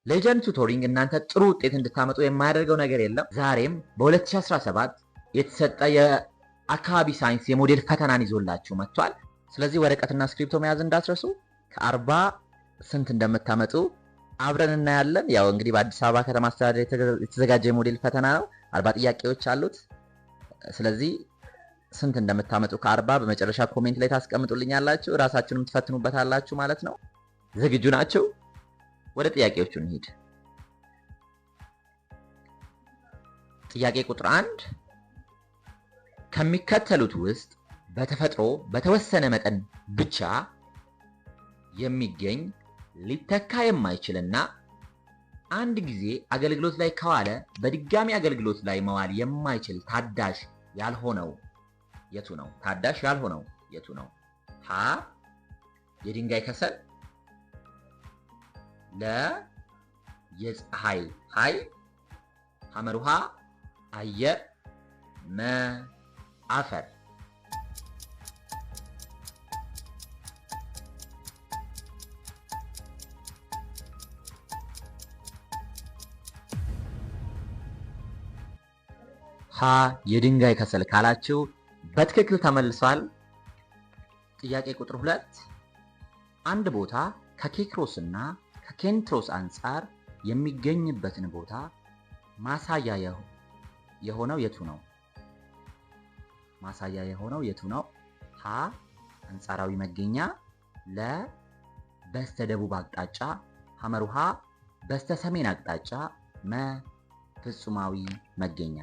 ሌጀንድ ቱቶሪንግ እናንተ ጥሩ ውጤት እንድታመጡ የማያደርገው ነገር የለም። ዛሬም በ2017 የተሰጠ የአካባቢ ሳይንስ የሞዴል ፈተናን ይዞላችሁ መጥቷል። ስለዚህ ወረቀትና ስክሪፕቶ መያዝ እንዳትረሱ። ከ40 ስንት እንደምታመጡ አብረን እናያለን። ያው እንግዲህ በአዲስ አበባ ከተማ አስተዳደር የተዘጋጀ የሞዴል ፈተና ነው። 40 ጥያቄዎች አሉት። ስለዚህ ስንት እንደምታመጡ ከ40 በመጨረሻ ኮሜንት ላይ ታስቀምጡልኛላችሁ። ራሳችሁንም ትፈትኑበታላችሁ ማለት ነው። ዝግጁ ናችሁ? ወደ ጥያቄዎቹ እንሂድ። ጥያቄ ቁጥር 1 ከሚከተሉት ውስጥ በተፈጥሮ በተወሰነ መጠን ብቻ የሚገኝ ሊተካ የማይችልና አንድ ጊዜ አገልግሎት ላይ ከዋለ በድጋሚ አገልግሎት ላይ መዋል የማይችል ታዳሽ ያልሆነው የቱ ነው? ታዳሽ ያልሆነው የቱ ነው? ሀ የድንጋይ ከሰል፣ ለ የፀሐይ ኃይል፣ ሐመሩሃ አየር፣ መ አፈር። ሀ የድንጋይ ከሰል ካላችሁ በትክክል ተመልሷል። ጥያቄ ቁጥር 2 አንድ ቦታ ከኬክሮስ እና ከኬንትሮስ አንጻር የሚገኝበትን ቦታ ማሳያ የሆነው የቱ ነው? ማሳያ የሆነው የቱ ነው? ሀ አንጻራዊ መገኛ፣ ለ በስተደቡብ አቅጣጫ፣ ሐመሩሃ በስተሰሜን አቅጣጫ፣ መ ፍጹማዊ መገኛ።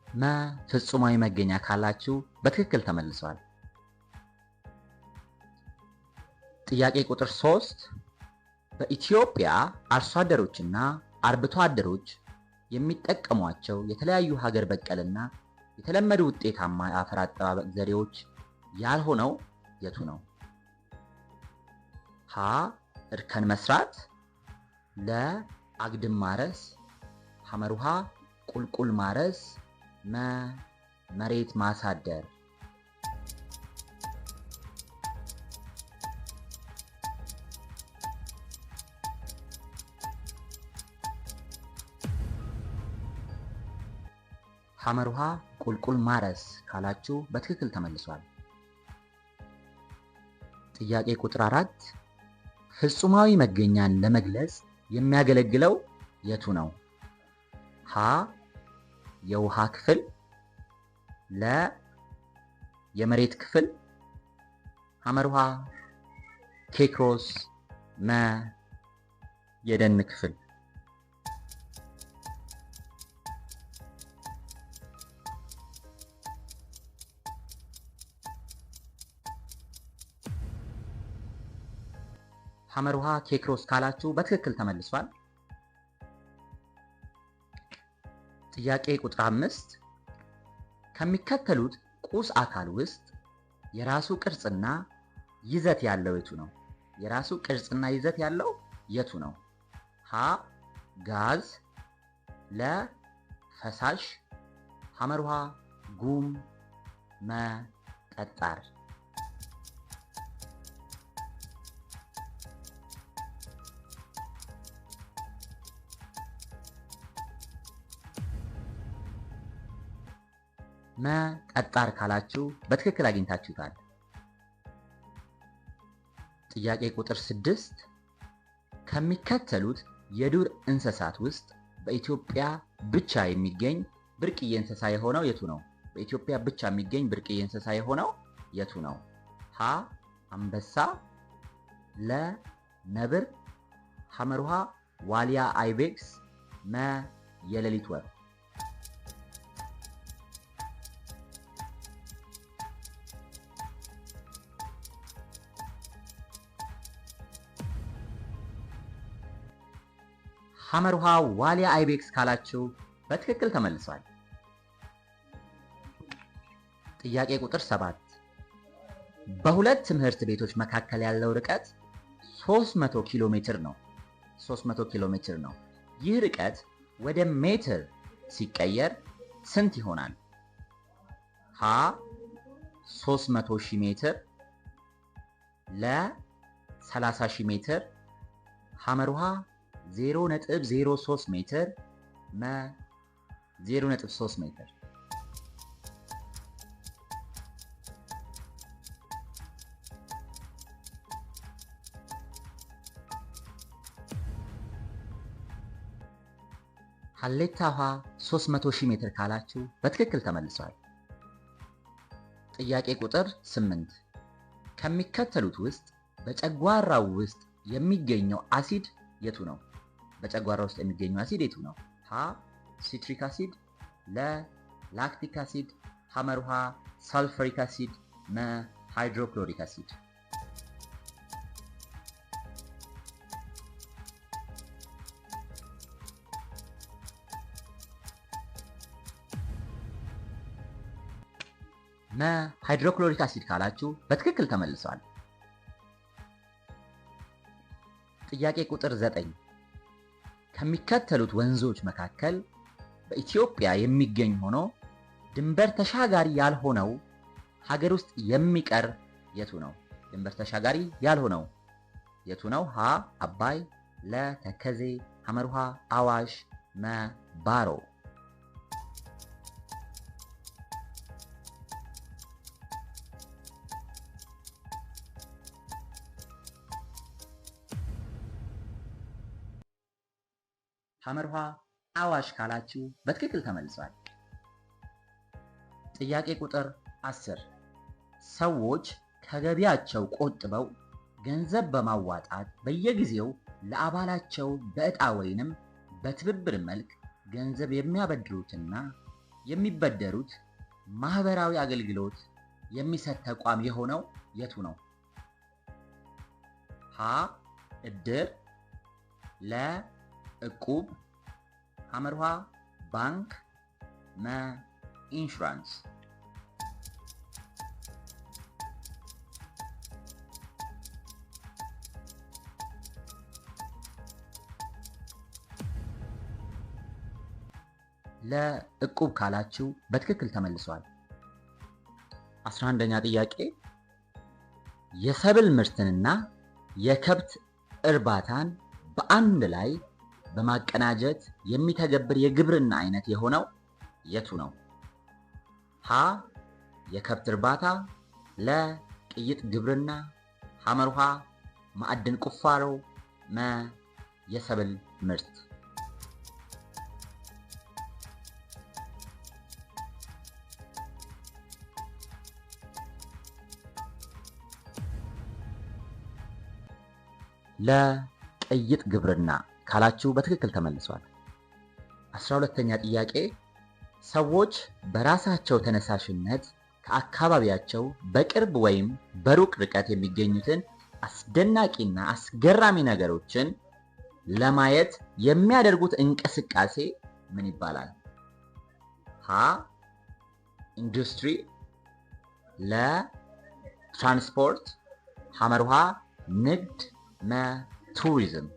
መ ፍጹማዊ መገኛ ካላችሁ በትክክል ተመልሷል። ጥያቄ ቁጥር 3 በኢትዮጵያ አርሶ አደሮችና አርብቶ አደሮች የሚጠቀሟቸው የተለያዩ ሀገር በቀልና የተለመዱ ውጤታማ የአፈር አጠባበቅ ዘዴዎች ያልሆነው የቱ ነው? ሀ እርከን መስራት፣ ለ አግድም ማረስ፣ ሐመሩሃ ቁልቁል ማረስ፣ መ መሬት ማሳደር። ሐመሩሃ ቁልቁል ማረስ ካላችሁ በትክክል ተመልሷል። ጥያቄ ቁጥር 4 ፍጹማዊ መገኛን ለመግለጽ የሚያገለግለው የቱ ነው? ሀ የውሃ ክፍል፣ ለ የመሬት ክፍል፣ ሐመሩሃ ኬክሮስ፣ መ የደን ክፍል። ሐመሩሃ ኬክሮስ ካላችሁ በትክክል ተመልሷል። ጥያቄ ቁጥር 5 ከሚከተሉት ቁስ አካል ውስጥ የራሱ ቅርጽና ይዘት ያለው የቱ ነው? የራሱ ቅርጽና ይዘት ያለው የቱ ነው? ሀ ጋዝ፣ ለ ፈሳሽ፣ ሐመሩሃ ጉም፣ መ ጠጣር። መ ጠጣር ካላችሁ በትክክል አግኝታችሁታል። ጥያቄ ቁጥር 6 ከሚከተሉት የዱር እንስሳት ውስጥ በኢትዮጵያ ብቻ የሚገኝ ብርቅዬ እንስሳ የሆነው የቱ ነው? በኢትዮጵያ ብቻ የሚገኝ ብርቅዬ እንስሳ የሆነው የቱ ነው? ሀ አንበሳ፣ ለ ነብር፣ ሐመሩሃ ዋሊያ አይቤክስ፣ መ የሌሊት ወፍ። ሐመሩሃ ዋሊያ አይቤክስ ካላችሁ በትክክል ተመልሷል። ጥያቄ ቁጥር 7 በሁለት ትምህርት ቤቶች መካከል ያለው ርቀት 300 ኪሎ ሜትር ነው። 300 ኪሎ ሜትር ነው። ይህ ርቀት ወደ ሜትር ሲቀየር ስንት ይሆናል? ሀ 300,000 ሜትር፣ ለ 30,000 ሜትር፣ ሐመሩሃ 0.03 ሜትር፣ መ 0.3 ሜትር። ሀሌታ ውሃ 300,000 ሜትር ካላችሁ በትክክል ተመልሷል። ጥያቄ ቁጥር 8 ከሚከተሉት ውስጥ በጨጓራው ውስጥ የሚገኘው አሲድ የቱ ነው? በጨጓራ ውስጥ የሚገኘው አሲድ የቱ ነው? ሀ ሲትሪክ አሲድ፣ ለ ላክቲክ አሲድ፣ ሐመሩሃ ሳልፈሪክ አሲድ፣ መ ሃይድሮክሎሪክ አሲድ። መ ሃይድሮክሎሪክ አሲድ ካላችሁ በትክክል ተመልሷል። ጥያቄ ቁጥር 9 ከሚከተሉት ወንዞች መካከል በኢትዮጵያ የሚገኝ ሆኖ ድንበር ተሻጋሪ ያልሆነው ሀገር ውስጥ የሚቀር የቱ ነው? ድንበር ተሻጋሪ ያልሆነው የቱ ነው? ሀ አባይ፣ ለ ተከዜ፣ ሐመሩሃ አዋሽ፣ መ ባሮ። ሐመሩሃ አዋሽ ካላችሁ በትክክል ተመልሷል። ጥያቄ ቁጥር 10 ሰዎች ከገቢያቸው ቆጥበው ገንዘብ በማዋጣት በየጊዜው ለአባላቸው በዕጣ ወይንም በትብብር መልክ ገንዘብ የሚያበድሩትና የሚበደሩት ማህበራዊ አገልግሎት የሚሰጥ ተቋም የሆነው የቱ ነው? ሀ እድር፣ ለ እቁብ፣ ሐመሩሃ ባንክ፣ መ ኢንሹራንስ። ለእቁብ ካላችሁ በትክክል ተመልሷል። 11ኛ ጥያቄ የሰብል ምርትንና የከብት እርባታን በአንድ ላይ በማቀናጀት የሚተገብር የግብርና አይነት የሆነው የቱ ነው? ሀ የከብት እርባታ፣ ለ ቅይጥ ግብርና፣ ሐመሩሃ ማዕድን ቁፋሮ፣ መ የሰብል ምርት። ለቅይጥ ግብርና ካላችሁ በትክክል ተመልሷል። 12ኛ ጥያቄ ሰዎች በራሳቸው ተነሳሽነት ከአካባቢያቸው በቅርብ ወይም በሩቅ ርቀት የሚገኙትን አስደናቂና አስገራሚ ነገሮችን ለማየት የሚያደርጉት እንቅስቃሴ ምን ይባላል? ሀ ኢንዱስትሪ፣ ለ ትራንስፖርት፣ ሐመሩሃ ንግድ፣ መ ቱሪዝም።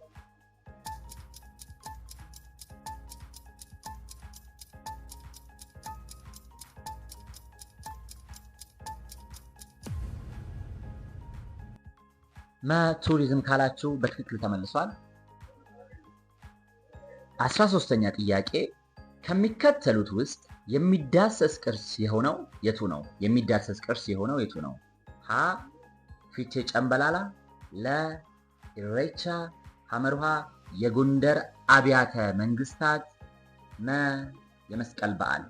መ ቱሪዝም ካላችሁ በትክክል ተመልሷል። 13ኛ ጥያቄ ከሚከተሉት ውስጥ የሚዳሰስ ቅርስ የሆነው የቱ ነው? የሚዳሰስ ቅርስ የሆነው የቱ ነው? ሀ ፊቼ ጨምበላላ፣ ለ ኢሬቻ፣ ሐመሩሃ የጎንደር አብያተ መንግስታት፣ መ የመስቀል በዓል።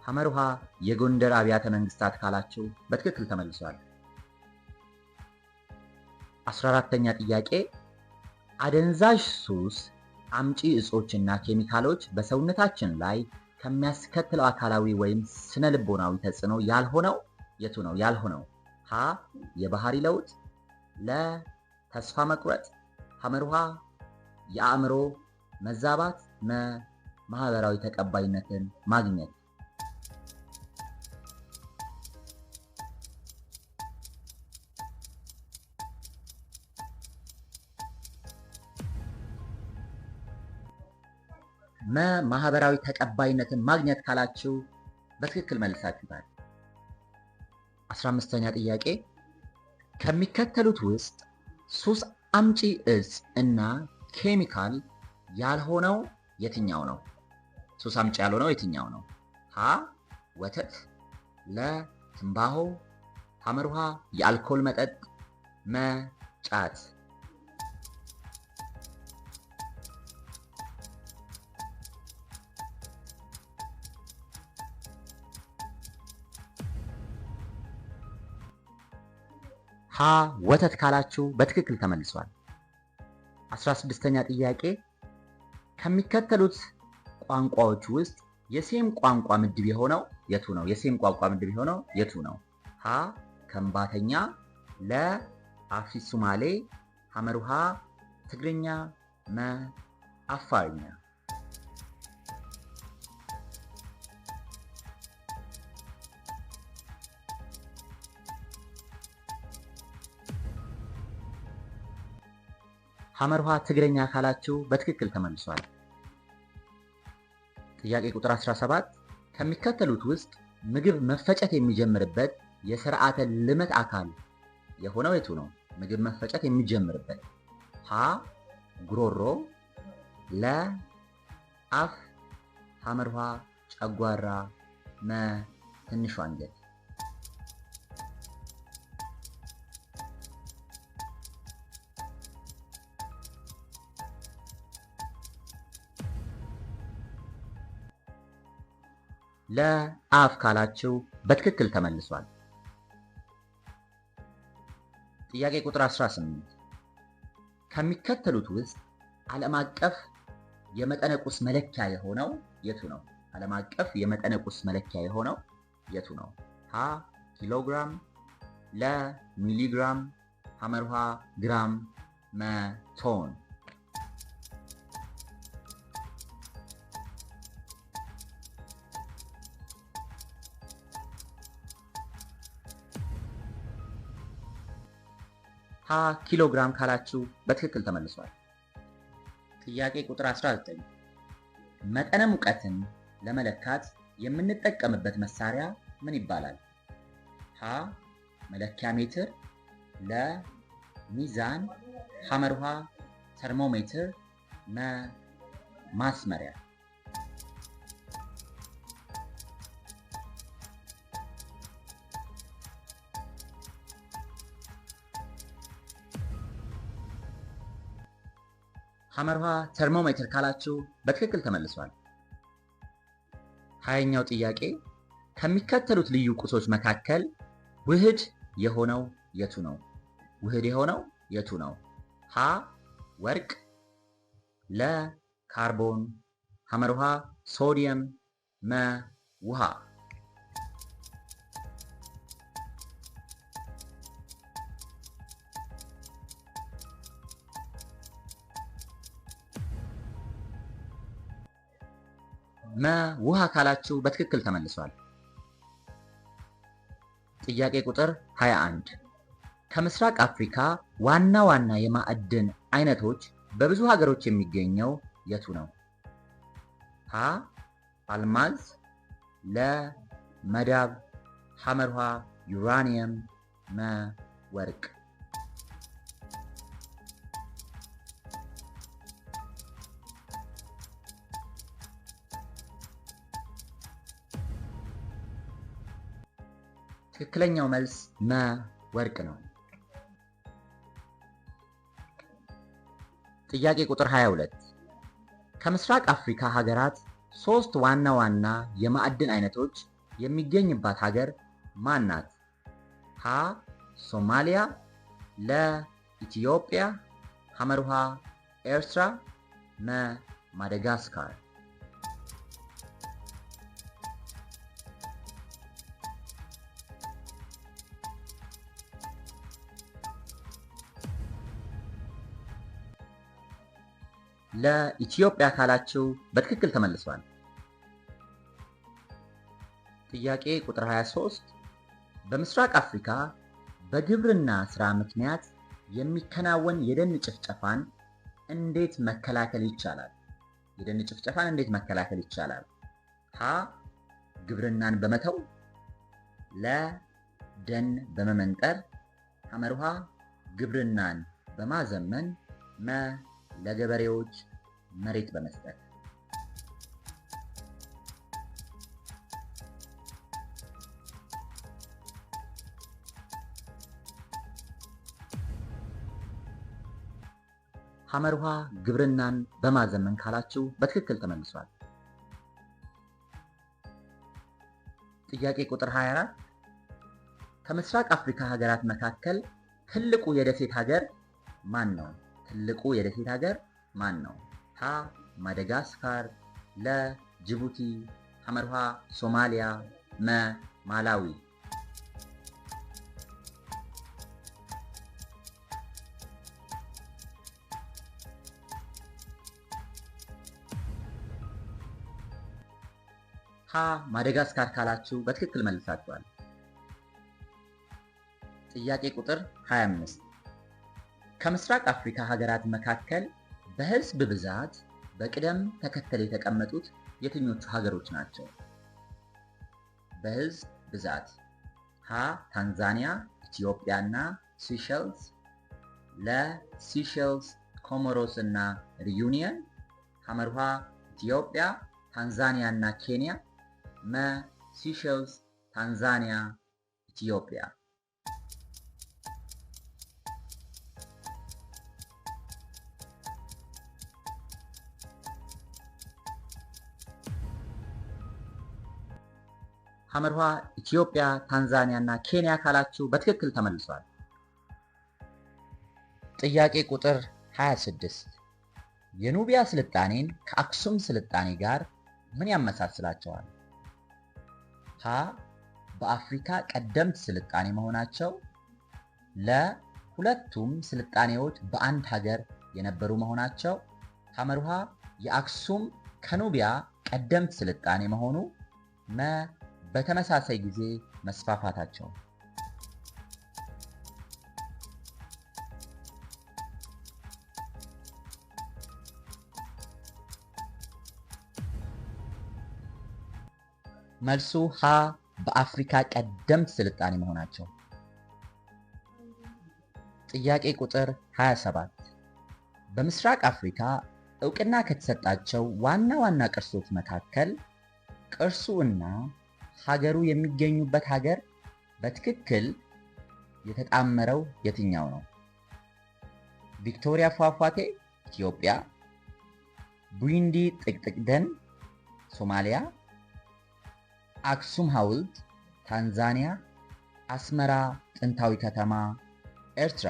ሐመሩሃ የጎንደር አብያተ መንግስታት ካላችሁ በትክክል ተመልሷል። 14ኛ ጥያቄ አደንዛዥ ሱስ አምጪ እጾችና ኬሚካሎች በሰውነታችን ላይ ከሚያስከትለው አካላዊ ወይም ስነ ልቦናዊ ተጽዕኖ ያልሆነው የቱ ነው? ያልሆነው ሀ የባህሪ ለውጥ፣ ለ ተስፋ መቁረጥ፣ ሐመሩሃ የአእምሮ መዛባት፣ መ ማህበራዊ ተቀባይነትን ማግኘት። ማህበራዊ ተቀባይነትን ማግኘት ካላችሁ በትክክል መልሳችሁታል። 15ኛ ጥያቄ ከሚከተሉት ውስጥ ሱስ አምጪ እጽ እና ኬሚካል ያልሆነው የትኛው ነው? ሱስ አምጪ ያልሆነው የትኛው ነው? ሀ ወተት፣ ለ ትንባሆ፣ ሐመርሃ የአልኮል መጠጥ፣ መ ጫት። ሀ ወተት ካላችሁ በትክክል ተመልሷል። 16ኛ ጥያቄ ከሚከተሉት ቋንቋዎች ውስጥ የሴም ቋንቋ ምድብ የሆነው የቱ ነው? የሴም ቋንቋ ምድብ የሆነው የቱ ነው? ሀ ከምባተኛ፣ ለ አፍሪክ ሱማሌ፣ ሐመርሃ ትግርኛ፣ መ አፋርኛ። ሐመርሃ ትግርኛ ካላችሁ በትክክል ተመልሷል። ጥያቄ ቁጥር 17 ከሚከተሉት ውስጥ ምግብ መፈጨት የሚጀምርበት የስርዓተ ልመት አካል የሆነው የቱ ነው? ምግብ መፈጨት የሚጀምርበት ሀ ጉሮሮ፣ ለ አፍ፣ ሐመርሃ ጨጓራ፣ መ ትንሿ አንጀት። ለአፍ ካላችሁ በትክክል ተመልሷል። ጥያቄ ቁጥር 18 ከሚከተሉት ውስጥ ዓለም አቀፍ የመጠነ ቁስ መለኪያ የሆነው የቱ ነው? ዓለም አቀፍ የመጠነ ቁስ መለኪያ የሆነው የቱ ነው? ሀ ኪሎግራም፣ ለ ሚሊግራም፣ ሐመርሃ ግራም፣ መ ቶን። ሀ ኪሎግራም ካላችሁ በትክክል ተመልሷል። ጥያቄ ቁጥር 19 መጠነ ሙቀትን ለመለካት የምንጠቀምበት መሳሪያ ምን ይባላል? ሀ መለኪያ ሜትር፣ ለ ሚዛን፣ ሐመርሃ ተርሞሜትር፣ መ ማስመሪያ። ሐመርሃ ተርሞሜትር ካላችሁ በትክክል ተመልሷል። 20ኛው ጥያቄ ከሚከተሉት ልዩ ቁሶች መካከል ውህድ የሆነው የቱ ነው? ውህድ የሆነው የቱ ነው? ሀ ወርቅ፣ ለ ካርቦን፣ ሐመርሃ ሶዲየም፣ መ ውሃ። መ ውሃ ካላችሁ በትክክል ተመልሷል። ጥያቄ ቁጥር 21 ከምስራቅ አፍሪካ ዋና ዋና የማዕድን አይነቶች በብዙ ሀገሮች የሚገኘው የቱ ነው? ሀ አልማዝ፣ ለ መዳብ፣ ሐመርሃ ዩራኒየም፣ መ ወርቅ። ትክክለኛው መልስ መ ወርቅ ነው። ጥያቄ ቁጥር 22 ከምስራቅ አፍሪካ ሀገራት 3 ዋና ዋና የማዕድን አይነቶች የሚገኝባት ሀገር ማን ናት? ሀ ሶማሊያ፣ ለ ኢትዮጵያ፣ ሐመርሃ ኤርትራ፣ መ ማዳጋስካር። ለኢትዮጵያ ካላችሁ በትክክል ተመልሷል። ጥያቄ ቁጥር 23 በምስራቅ አፍሪካ በግብርና ስራ ምክንያት የሚከናወን የደን ጭፍጨፋን እንዴት መከላከል ይቻላል? የደን ጭፍጨፋን እንዴት መከላከል ይቻላል? ሀ ግብርናን በመተው፣ ለ ደን በመመንጠር፣ ሐመርሃ ግብርናን በማዘመን፣ መ ለገበሬዎች መሬት በመስጠት። ሐመርሃ ግብርናን በማዘመን ካላችሁ በትክክል ተመልሷል። ጥያቄ ቁጥር 24 ከምስራቅ አፍሪካ ሀገራት መካከል ትልቁ የደሴት ሀገር ማን ነው? ትልቁ የደሴት ሀገር ማን ነው? ሀ ማደጋስካር፣ ለ ጅቡቲ፣ ሐመርሃ ሶማሊያ፣ መ ማላዊ። ሀ ማደጋስካር ካላችሁ በትክክል መልሳችኋል። ጥያቄ ቁጥር 25 ከምስራቅ አፍሪካ ሀገራት መካከል በህዝብ ብዛት በቅደም ተከተል የተቀመጡት የትኞቹ ሀገሮች ናቸው? በህዝብ ብዛት ሀ ታንዛኒያ፣ ኢትዮጵያ እና ሲሸልስ፣ ለ ሲሸልስ፣ ኮሞሮስ እና ሪዩኒየን፣ ሐመርሃ ኢትዮጵያ፣ ታንዛኒያ እና ኬንያ፣ መ ሲሸልስ፣ ታንዛኒያ፣ ኢትዮጵያ። ሐመርሃ ኢትዮጵያ፣ ታንዛኒያ እና ኬንያ ካላችሁ በትክክል ተመልሷል። ጥያቄ ቁጥር 26 የኑቢያ ስልጣኔን ከአክሱም ስልጣኔ ጋር ምን ያመሳስላቸዋል? ሀ በአፍሪካ ቀደምት ስልጣኔ መሆናቸው፣ ለ ሁለቱም ስልጣኔዎች በአንድ ሀገር የነበሩ መሆናቸው፣ ሐመርሃ የአክሱም ከኑቢያ ቀደምት ስልጣኔ መሆኑ፣ መ በተመሳሳይ ጊዜ መስፋፋታቸው። መልሱ ሀ በአፍሪካ ቀደምት ስልጣኔ መሆናቸው። ጥያቄ ቁጥር 27 በምስራቅ አፍሪካ ዕውቅና ከተሰጣቸው ዋና ዋና ቅርሶች መካከል ቅርሱ እና ሀገሩ የሚገኙበት ሀገር በትክክል የተጣመረው የትኛው ነው? ቪክቶሪያ ፏፏቴ ኢትዮጵያ፣ ቡሩንዲ ጥቅጥቅ ደን ሶማሊያ፣ አክሱም ሐውልት ታንዛኒያ፣ አስመራ ጥንታዊ ከተማ ኤርትራ።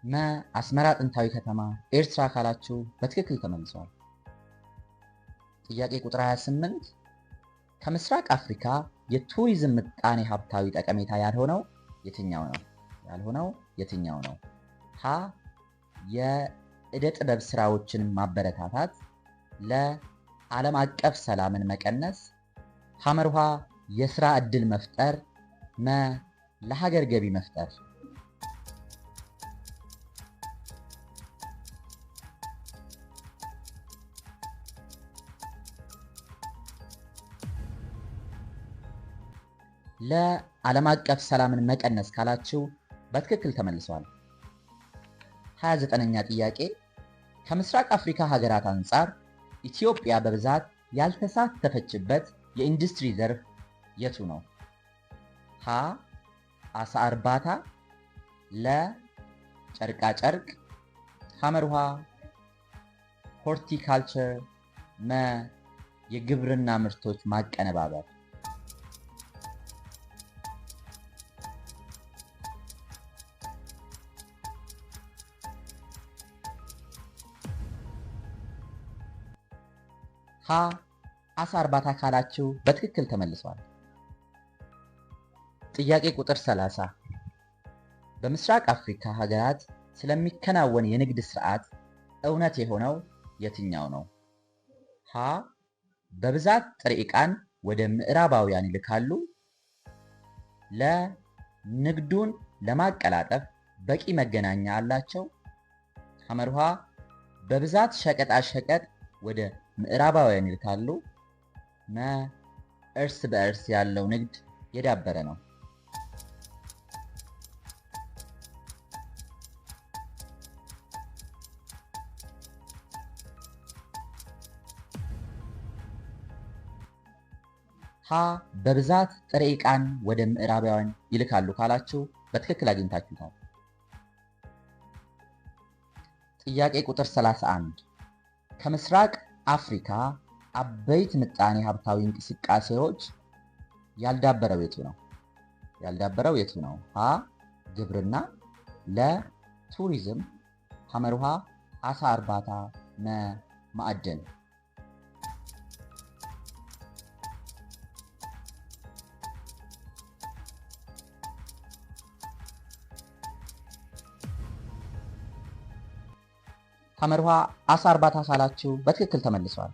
መ አስመራ ጥንታዊ ከተማ ኤርትራ ካላችሁ በትክክል ተመልሷል። ጥያቄ ቁጥር 28 ከምስራቅ አፍሪካ የቱሪዝም ምጣኔ ሀብታዊ ጠቀሜታ ያልሆነው የትኛው ነው? ሀ የዕደ ጥበብ ስራዎችን ማበረታታት፣ ለ ዓለም አቀፍ ሰላምን መቀነስ፣ ሐመርሃ የስራ ዕድል መፍጠር፣ መ ለሀገር ገቢ መፍጠር። ለዓለም አቀፍ ሰላምን መቀነስ ካላችሁ በትክክል ተመልሷል። 29ኛ ጥያቄ ከምስራቅ አፍሪካ ሀገራት አንጻር ኢትዮጵያ በብዛት ያልተሳተፈችበት የኢንዱስትሪ ዘርፍ የቱ ነው? ሀ አሳ እርባታ፣ ለ ጨርቃ ጨርቅ፣ ሐመርሃ ሆርቲካልቸር፣ መ የግብርና ምርቶች ማቀነባበር። ሀ አሳ እርባታ ካላችሁ በትክክል ተመልሷል። ጥያቄ ቁጥር 30 በምስራቅ አፍሪካ ሀገራት ስለሚከናወን የንግድ ስርዓት እውነት የሆነው የትኛው ነው? ሀ በብዛት ጥሬ ዕቃን ወደ ምዕራባውያን ይልካሉ። ለ ንግዱን ለማቀላጠፍ በቂ መገናኛ አላቸው። ሐመርሃ በብዛት ሸቀጣ ሸቀጥ ወደ ምዕራባውያን ይልካሉ። መ እርስ በእርስ ያለው ንግድ የዳበረ ነው። ሀ በብዛት ጥሬ ዕቃን ወደ ምዕራባውያን ይልካሉ ካላችሁ በትክክል አግኝታችሁታል። ጥያቄ ቁጥር 31 ከምስራቅ አፍሪካ አበይት ምጣኔ ሀብታዊ እንቅስቃሴዎች ያልዳበረው የቱ ነው? ያልዳበረው የቱ ነው? ሀ ግብርና፣ ለ ቱሪዝም፣ ሐመርሃ አሳ እርባታ፣ መ ማዕድን። ሐመርሃ አሳ እርባታ ካላችሁ በትክክል ተመልሷል።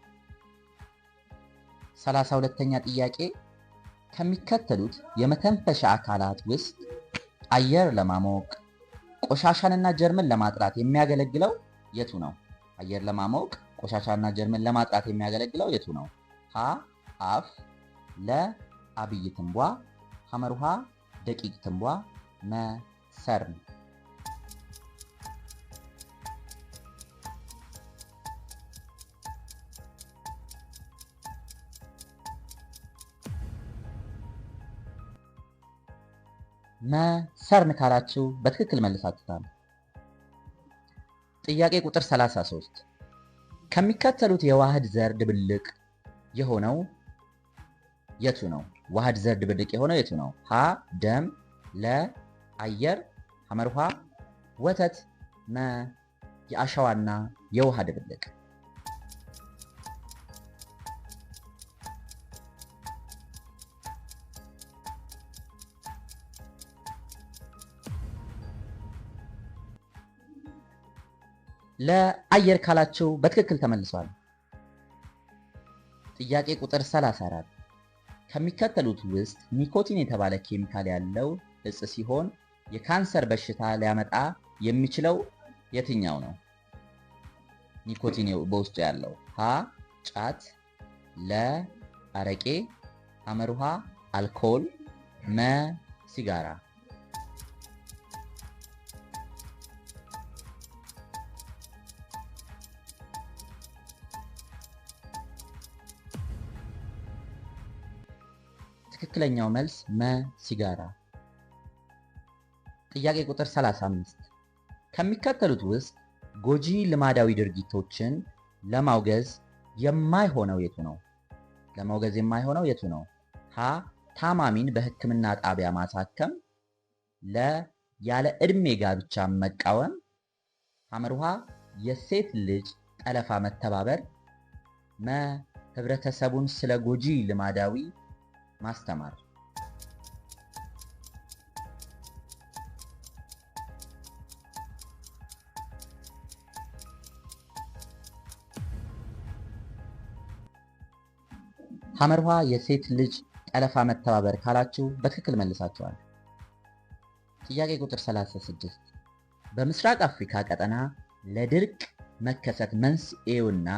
32ኛ ጥያቄ ከሚከተሉት የመተንፈሻ አካላት ውስጥ አየር ለማሞቅ ቆሻሻንና ጀርምን ለማጥራት የሚያገለግለው የቱ ነው? አየር ለማሞቅ ቆሻሻና ጀርምን ለማጥራት የሚያገለግለው የቱ ነው? ሀ አፍ፣ ለ አብይ ትንቧ፣ ሐመርሃ ደቂቅ ትንቧ፣ መ ሰርን። መ ሰርን ካላችሁ በትክክል መልሳችሁታል። ጥያቄ ቁጥር 33 ከሚከተሉት የዋህድ ዘር ድብልቅ የሆነው የቱ ነው? ዋህድ ዘር ድብልቅ የሆነው የቱ ነው? ሀ ደም፣ ለ አየር፣ ሐመርሃ ወተት፣ መ የአሸዋና የውሃ ድብልቅ። ለአየር ካላችሁ በትክክል ተመልሷል። ጥያቄ ቁጥር 34 ከሚከተሉት ውስጥ ኒኮቲን የተባለ ኬሚካል ያለው እጽ ሲሆን የካንሰር በሽታ ሊያመጣ የሚችለው የትኛው ነው? ኒኮቲን በውስጡ ያለው ሀ ጫት፣ ለ አረቄ፣ ሐመርሃ አልኮል፣ መ ሲጋራ። ትክክለኛው መልስ መ ሲጋራ። ጥያቄ ቁጥር 35 ከሚከተሉት ውስጥ ጎጂ ልማዳዊ ድርጊቶችን ለማውገዝ የማይሆነው የቱ ነው? ለማውገዝ የማይሆነው የቱ ነው? ሀ ታማሚን በሕክምና ጣቢያ ማሳከም፣ ለ ያለ ዕድሜ ጋብቻ መቃወም፣ ሐመርሃ የሴት ልጅ ጠለፋ መተባበር፣ መ ህብረተሰቡን ስለ ጎጂ ልማዳዊ ማስተማር። ሐመርሃ የሴት ልጅ ጠለፋ መተባበር ካላችሁ በትክክል መልሳችኋል። ጥያቄ ቁጥር 36 በምስራቅ አፍሪካ ቀጠና ለድርቅ መከሰት መንስኤውና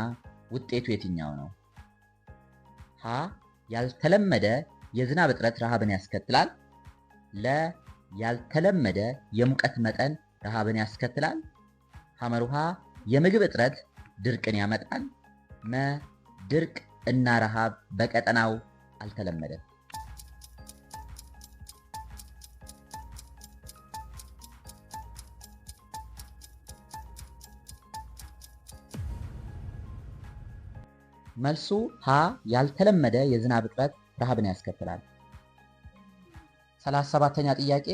ውጤቱ የትኛው ነው? ሀ ያልተለመደ የዝናብ እጥረት ረሃብን ያስከትላል። ለ ያልተለመደ የሙቀት መጠን ረሃብን ያስከትላል። ሐመርሃ የምግብ እጥረት ድርቅን ያመጣል። መ ድርቅ እና ረሃብ በቀጠናው አልተለመደም። መልሱ ሀ ያልተለመደ የዝናብ እጥረት ረሃብን ያስከትላል። 37ኛ ጥያቄ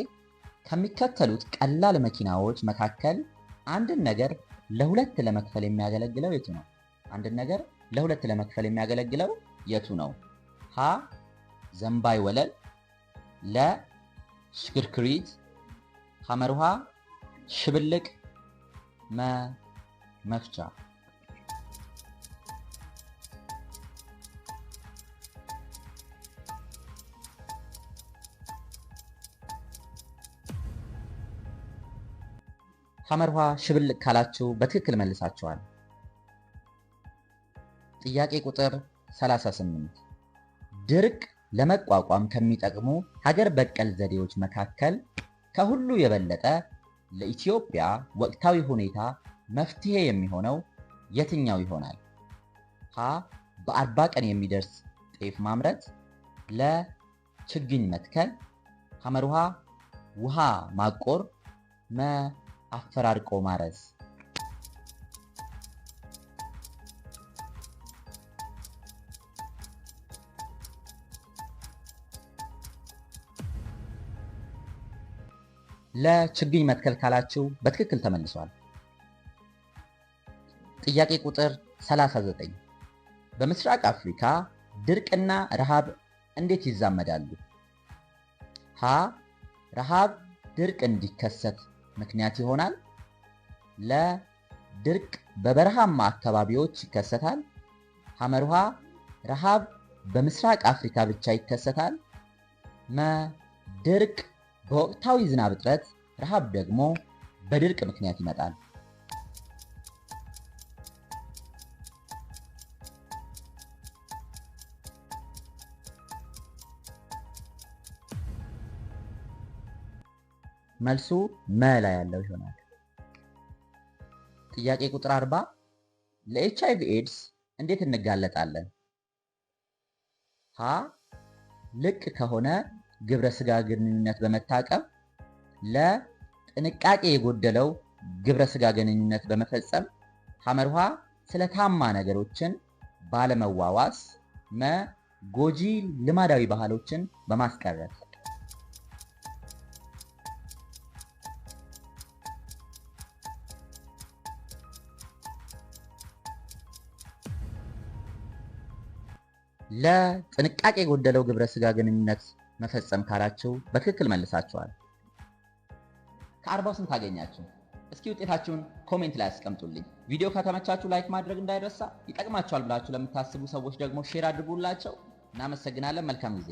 ከሚከተሉት ቀላል መኪናዎች መካከል አንድን ነገር ለሁለት ለመክፈል የሚያገለግለው የቱ ነው? አንድን ነገር ለሁለት ለመክፈል የሚያገለግለው የቱ ነው? ሀ ዘንባይ ወለል፣ ለ ሽክርክሪት፣ ሐመርሃ ሽብልቅ፣ መ መፍቻ። ሐመርሃ ሽብልቅ ካላችሁ በትክክል መልሳችኋል። ጥያቄ ቁጥር 38 ድርቅ ለመቋቋም ከሚጠቅሙ ሀገር በቀል ዘዴዎች መካከል ከሁሉ የበለጠ ለኢትዮጵያ ወቅታዊ ሁኔታ መፍትሄ የሚሆነው የትኛው ይሆናል? ሀ በ40 ቀን የሚደርስ ጤፍ ማምረት፣ ለ ችግኝ መትከል፣ ሐመርሃ ውሃ ማቆር፣ መ አፈራርቆ ማረስ። ለችግኝ መትከል ካላችሁ በትክክል ተመልሷል። ጥያቄ ቁጥር 39 በምስራቅ አፍሪካ ድርቅና ረሃብ እንዴት ይዛመዳሉ? ሀ ረሃብ ድርቅ እንዲከሰት ምክንያት ይሆናል። ለ ድርቅ በበረሃማ አካባቢዎች ይከሰታል። ሐመርሃ ረሃብ በምስራቅ አፍሪካ ብቻ ይከሰታል። መ ድርቅ በወቅታዊ ዝናብ እጥረት፣ ረሃብ ደግሞ በድርቅ ምክንያት ይመጣል። መልሱ መ ላይ ያለው ይሆናል። ጥያቄ ቁጥር 40 ለኤችአይቪ ኤድስ እንዴት እንጋለጣለን? ሀ ልቅ ከሆነ ግብረ ስጋ ግንኙነት በመታቀብ፣ ለ ጥንቃቄ የጎደለው ግብረ ስጋ ግንኙነት በመፈጸም፣ ሐመርሃ ስለታማ ነገሮችን ባለመዋዋስ፣ መ ጎጂ ልማዳዊ ባህሎችን በማስቀረት። ለጥንቃቄ የጎደለው ግብረ ስጋ ግንኙነት መፈጸም ካላችሁ በትክክል መልሳችኋል። ከ40 ስንት አገኛችሁ? እስኪ ውጤታችሁን ኮሜንት ላይ አስቀምጡልኝ። ቪዲዮ ከተመቻችሁ ላይክ ማድረግ እንዳይረሳ። ይጠቅማችኋል ብላችሁ ለምታስቡ ሰዎች ደግሞ ሼር አድርጉላቸው። እናመሰግናለን። መልካም ጊዜ